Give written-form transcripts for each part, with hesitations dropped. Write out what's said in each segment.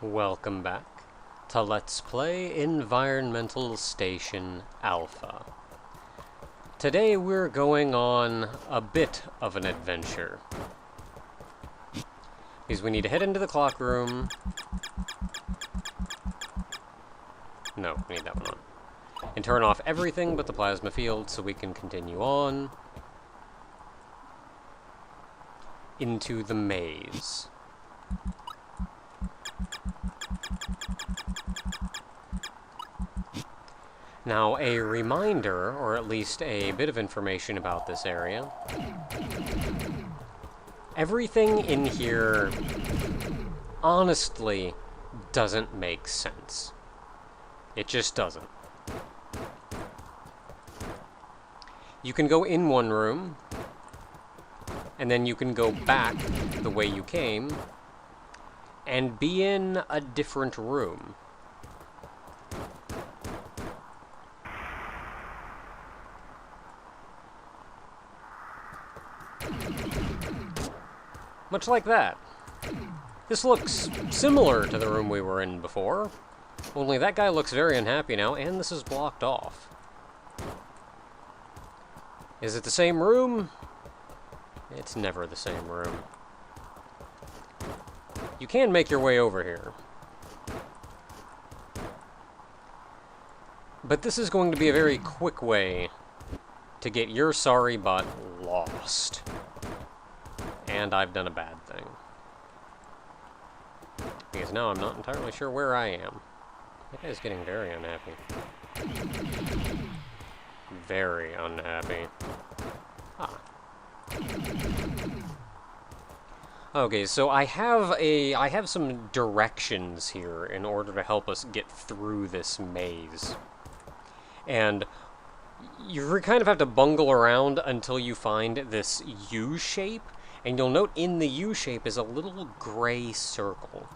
Welcome back to Let's Play Environmental Station Alpha. Today we're going on a bit of an adventure. Because we need to head into the clock room. No, we need that one on. And turn off everything but the plasma field so we can continue on into the maze. Now, a reminder, or at least a bit of information about this area. Everything in here, honestly, doesn't make sense. It just doesn't. You can go in one room, and then you can go back the way you came, and be in a different room. Much like that. This looks similar to the room we were in before, only that guy looks very unhappy now, and this is blocked off. Is it the same room? It's never the same room. You can make your way over here. But this is going to be a very quick way to get your sorry butt lost. And I've done a bad thing. Because now I'm not entirely sure where I am. That guy's getting very unhappy. Very unhappy. Ah. Okay, so I have some directions here in order to help us get through this maze. And you kind of have to bungle around until you find this U shape. And you'll note in the U shape is a little gray circle.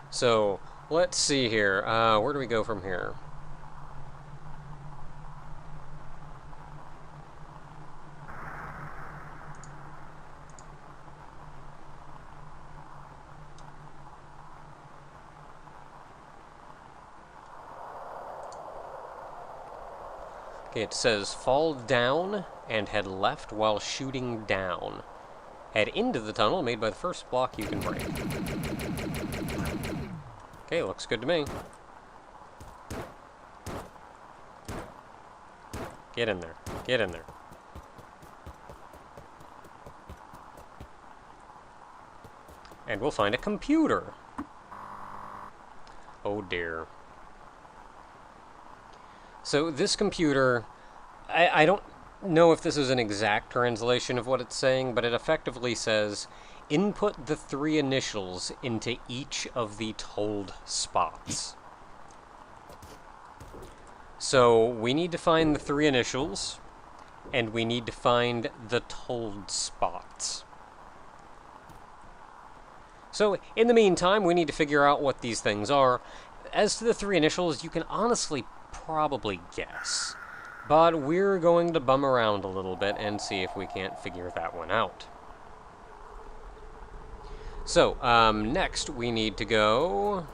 So, let's see here. Where do we go from here? Okay, it says fall down and head left while shooting down. Head into the tunnel made by the first block you can break. Okay, looks good to me. Get in there. Get in there. And we'll find a computer. Oh dear. So this computer, I don't know if this is an exact translation of what it's saying, but it effectively says, input the 3 initials into each of the told spots. So we need to find the 3 initials, and we need to find the told spots. So in the meantime, we need to figure out what these things are. As to the 3 initials, you can honestly probably guess. But we're going to bum around a little bit and see if we can't figure that one out. So, next we need to go...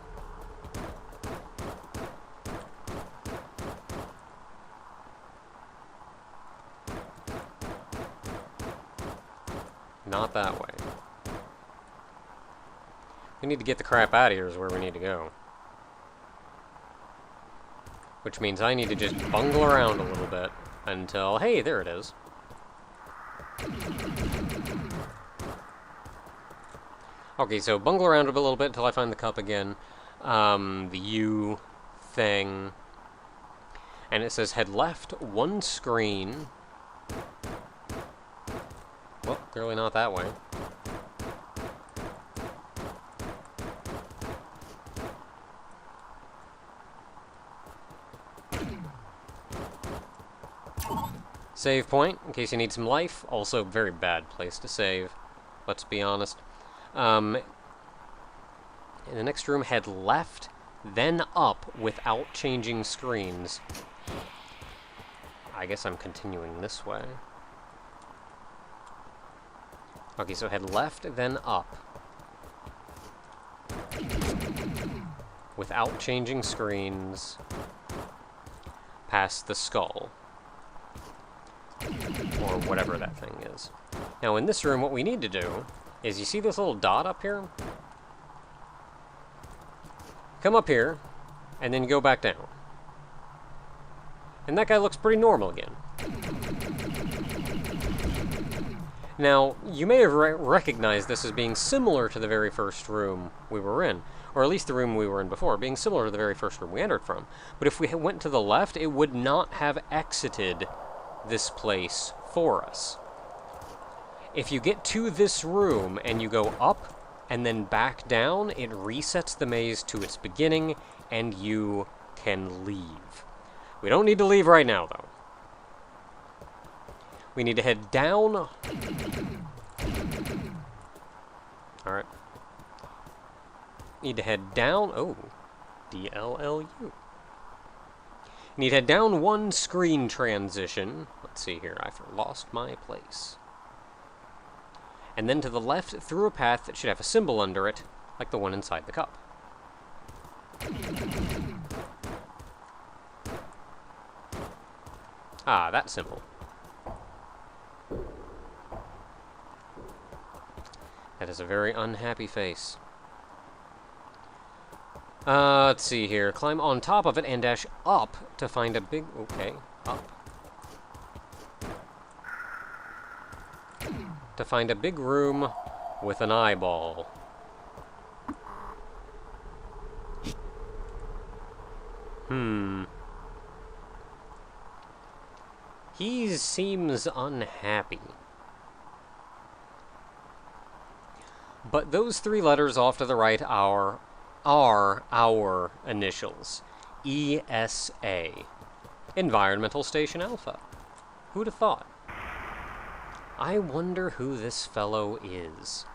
Not that way. We need to get the crap out of here is where we need to go. Which means I need to just bungle around a little bit until... Hey, there it is. Okay, so bungle around a little bit until I find the cup again. The U thing. And it says head left, 1 screen. Well, clearly not that way. Save point, in case you need some life. Also, very bad place to save, let's be honest. In the next room, head left, then up without changing screens. I guess I'm continuing this way. Okay, so head left, then up. without changing screens, past the skull. Or whatever that thing is. Now in this room, what we need to do is, you see this little dot up here? Come up here, and then go back down. And that guy looks pretty normal again. Now, you may have recognized this as being similar to the very first room we were in, or at least the room we were in before, being similar to the very first room we entered from. But if we went to the left, it would not have exited this place for us. If you get to this room and you go up and then back down, it resets the maze to its beginning and you can leave. We don't need to leave right now, though. We need to head down. Alright. Need to head down. Oh. DLLU. Need to head down one screen transition. Let's see here. I've lost my place. And then to the left through a path that should have a symbol under it, like the one inside the cup. Ah, that symbol. That is a very unhappy face. Let's see here. Climb on top of it and dash up to find a big... Okay, up. To find a big room with an eyeball. He seems unhappy. But those three letters off to the right are our initials. ESA. Environmental Station Alpha. Who'd have thought? I wonder who this fellow is.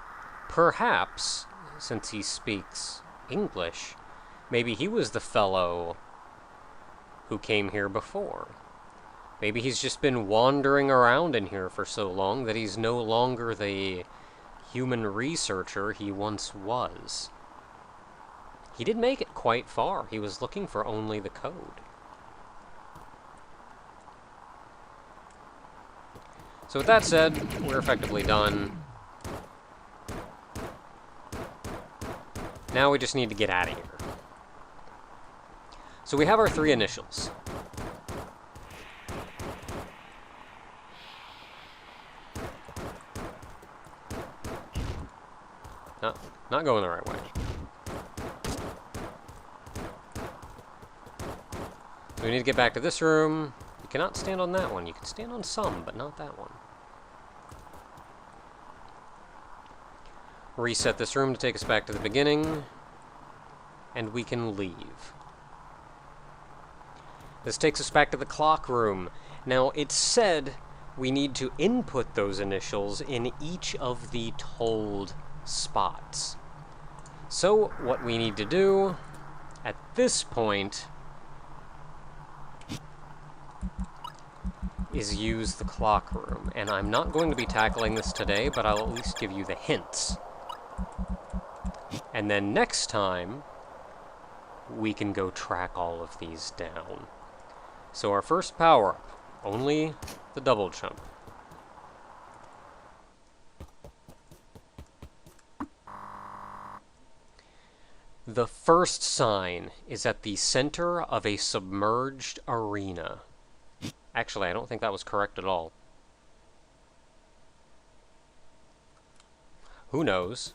Perhaps, since he speaks English, maybe he was the fellow who came here before. Maybe he's just been wandering around in here for so long that he's no longer the human researcher he once was. He did make it quite far. He was looking for only the code. So with that said, we're effectively done. Now we just need to get out of here. So we have our three initials. Not going the right way. So we need to get back to this room. You cannot stand on that one. You can stand on some, but not that one. Reset this room to take us back to the beginning. And we can leave. This takes us back to the clock room. Now, it said we need to input those initials in each of the told spots. So, what we need to do at this point is use the clock room. And I'm not going to be tackling this today, but I'll at least give you the hints. And then next time, we can go track all of these down. So our first power-up, only the double jump. The first sign is at the center of a submerged arena. Actually, I don't think that was correct at all. Who knows?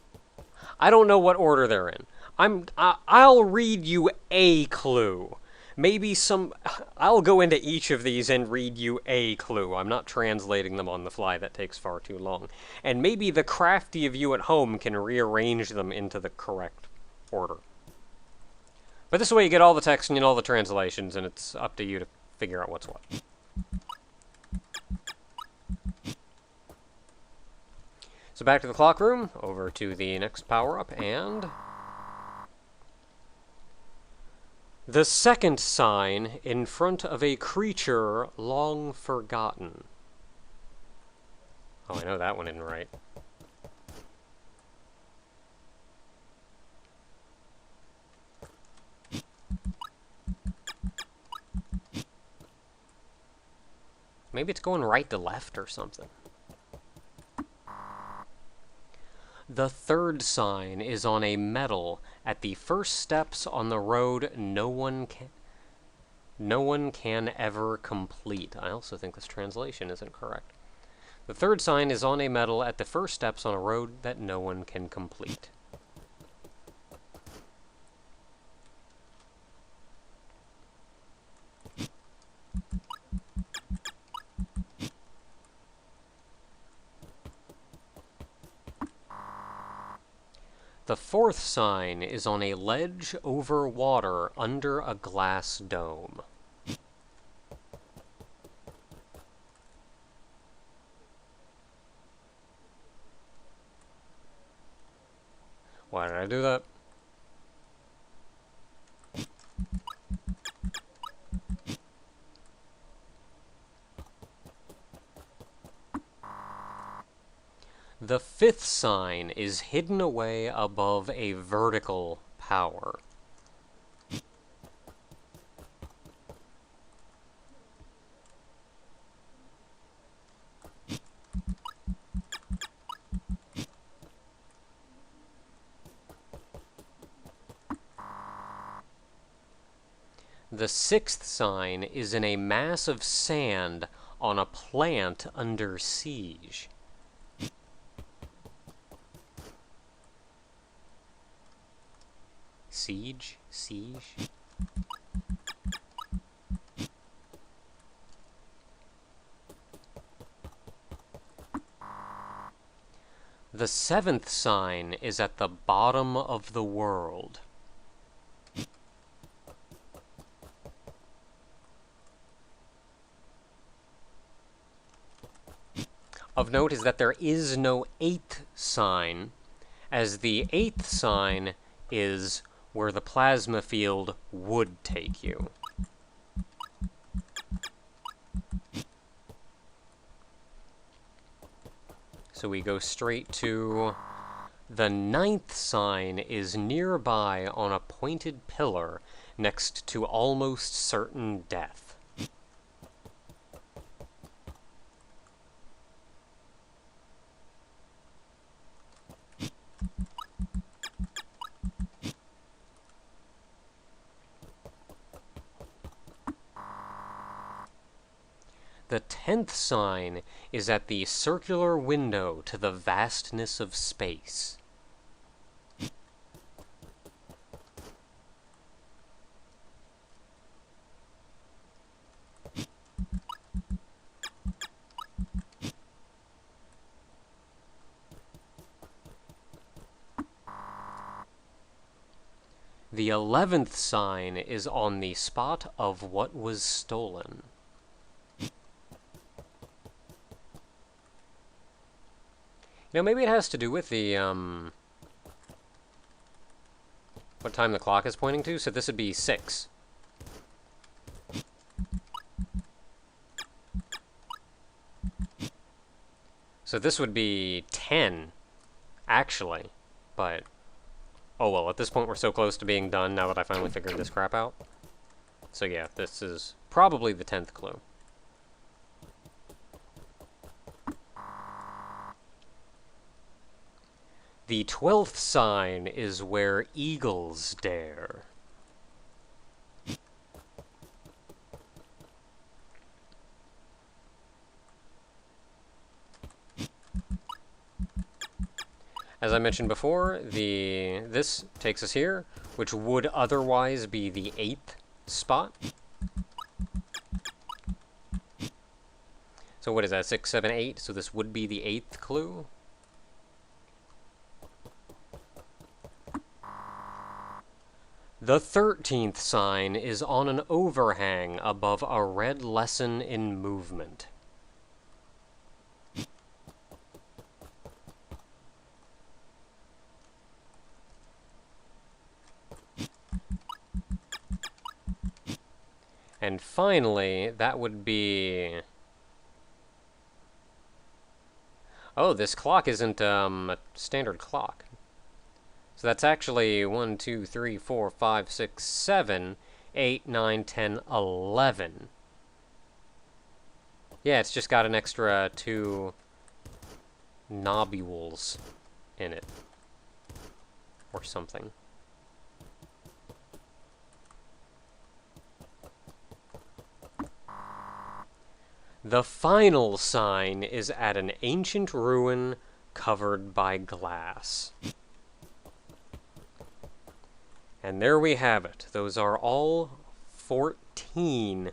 I don't know what order they're in. I'll read you a clue. Maybe I'll go into each of these and read you a clue. I'm not translating them on the fly. That takes far too long. And maybe the crafty of you at home can rearrange them into the correct order. But this way you get all the text and all the translations, and it's up to you to figure out what's what. So back to the clock room, over to the next power-up, and the second sign in front of a creature long forgotten. Oh, I know that one isn't right. Maybe it's going right to left or something. The third sign is on a medal at the first steps on the road no one can ever complete. I also think this translation isn't correct. The third sign is on a medal at the first steps on a road that no one can complete. The fourth sign is on a ledge over water under a glass dome. Why did I do that? The fifth sign is hidden away above a vertical power. The sixth sign is in a mass of sand on a plant under siege. Siege? The seventh sign is at the bottom of the world. Of note is that there is no eighth sign, as the eighth sign is where the plasma field would take you. So we go straight to the ninth sign is nearby on a pointed pillar next to almost certain death. The 10th sign is at the circular window to the vastness of space. The 11th sign is on the spot of what was stolen. You know, maybe it has to do with the, what time the clock is pointing to, so this would be 6. So this would be 10, actually, but, oh well, at this point we're so close to being done now that I finally figured this crap out. So yeah, this is probably the 10th clue. The 12th sign is where eagles dare. As I mentioned before, this takes us here, which would otherwise be the 8th spot. So what is that, 6, 7, 8? So this would be the 8th clue. The 13th sign is on an overhang above a red lesson in movement. And finally, that would be... Oh, this clock isn't a standard clock. So that's actually 1, 2, 3, 4, 5, 6, 7, 8, 9, 10, 11. Yeah, it's just got an extra 2 nobules in it. Or something. The final sign is at an ancient ruin covered by glass. And there we have it. Those are all 14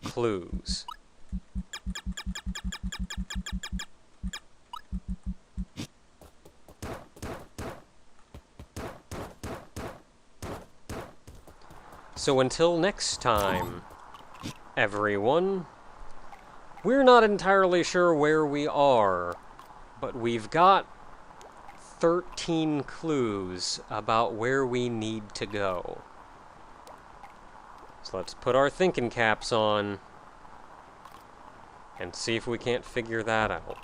clues. So until next time, everyone, we're not entirely sure where we are, but we've got 13 clues about where we need to go. So let's put our thinking caps on and see if we can't figure that out.